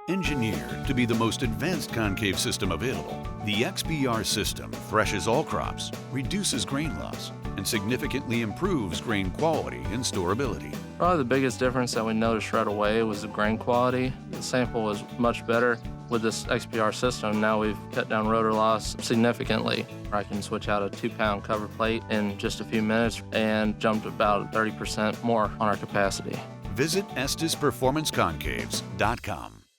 Engineered to be the most advanced concave system available, the XPR system threshes all crops, reduces grain loss, and significantly improves grain quality and storability. Probably the biggest difference that we noticed right away was the grain quality. The sample was much better. With this XPR system, now we've cut down rotor loss significantly. I can switch out a 2-pound cover plate in just a few minutes and jumped about 30% more on our capacity. Visit EstesPerformanceConcaves.com.